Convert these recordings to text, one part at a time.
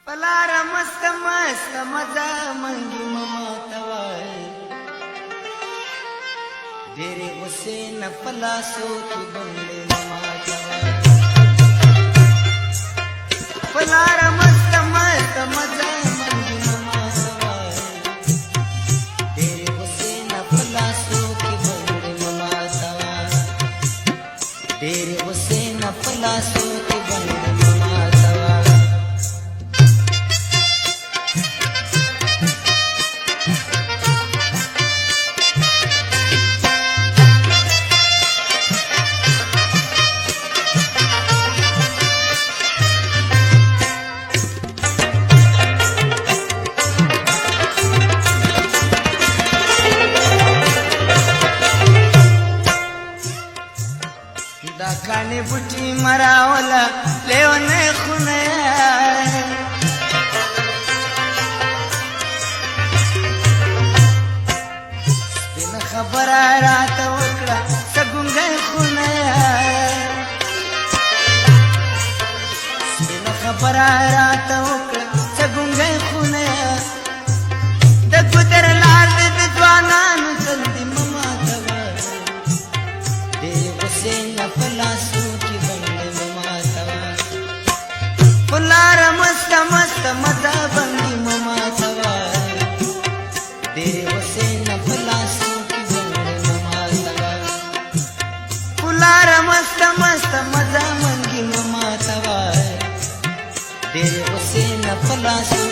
पलार मस्त मस्त मजा मंगी ममतवा तेरे उसे न पला सो की बंगले ममतवा पलार मस्त मस्त मजा मंगी ममतवा तेरे उसे न पला सो की बंगले ममतवा तेरे उसे न पला सो की बंगले ममतवा दाकाने बुटी मरावला लेवने खुनया बिन खबर रात वकड़ा सगुंगे खुनया बिन खबर रात वकड़ा सगुंगे खुनया दगुदर लाल विद्वानान जल्दी ममा तवा देव से न पला सो की बंगले ममा तवा पुलार मस्त मस्त मजा बंगी ममा तवा देव से न पला सो की बंगले ममा तवा पुलार मस्त मस्त मजा मंगी ममा तवा देव से न पला सो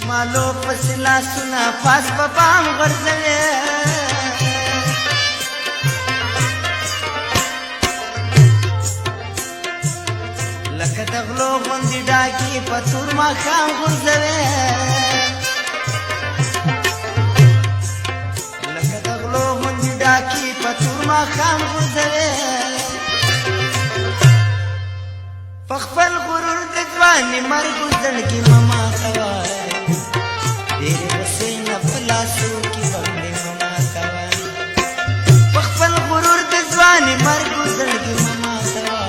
मालो पसला सुना पास बाम गरजले लखत गलो बंदी डाकी पतुर मा खाम गुरजले लखत गलो बंदी डाकी पतुर मा खाम गुरजले पखपल गुरुर दजवानी मर गुजन की ममा तवा तेरे वसे न पला सो की बंगले ममा तवा पखपल गुरुर दजवानी मर गुजन की ममा तवा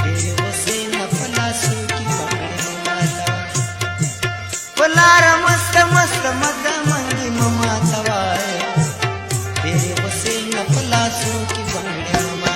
तेरे वसे न पला सो की बंगले ममा तवा पलार मस्त मस्त मजा मंगी ममा तवा तेरे वसे न पला सो की बंगले ममा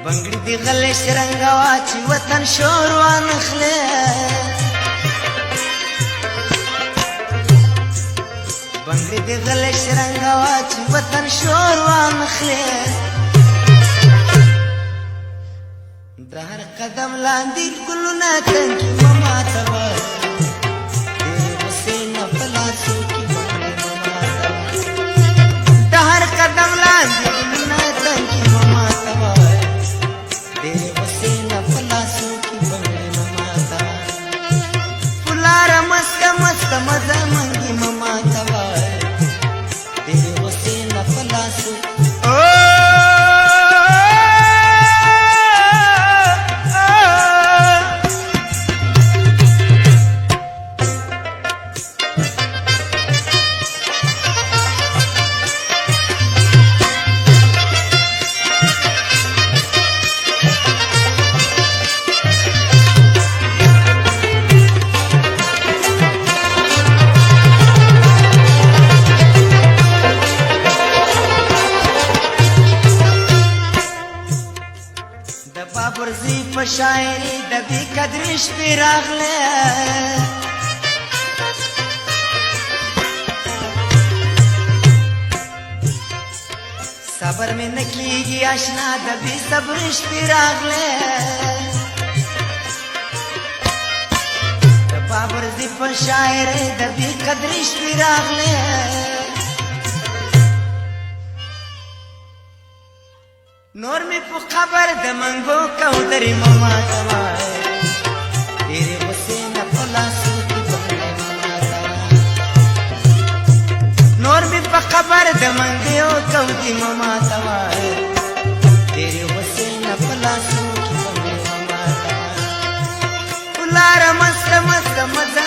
बंगड़ी दी गले शरंगावाची वतन शोरवा नखले बंगड़ी दी गले शरंगावाची वतन शोरवा नखले दहर कदम लांदी कुलना तंकी ममा तवा देव से न पला सो की बंगले ममा तवा दहर कदम लांदी कुलना तंकी ममा तवा तेरे वसे न पला सो की बंगले ममा तवा पुलार मस्त मस्त मजा मंगी ममा तवा तेरे वसे न पला सो په شاعري د بې قدرې شپې راغلې صبر مې نه کېږي اشنا د بې صبرې شپې راغلې د بابرزي په شاعري د بې قدرې شپې راغلې نور می په خبر د منګو کوترې ماما کوا ډېرې غصې نه په لاسو کې بنګړې ماما کوا نور می په خبر د منګو کوترې ماما کوا ډېرې غصې نه په لاسو کې بنګړې ماما کوا ولاره مست مست مزه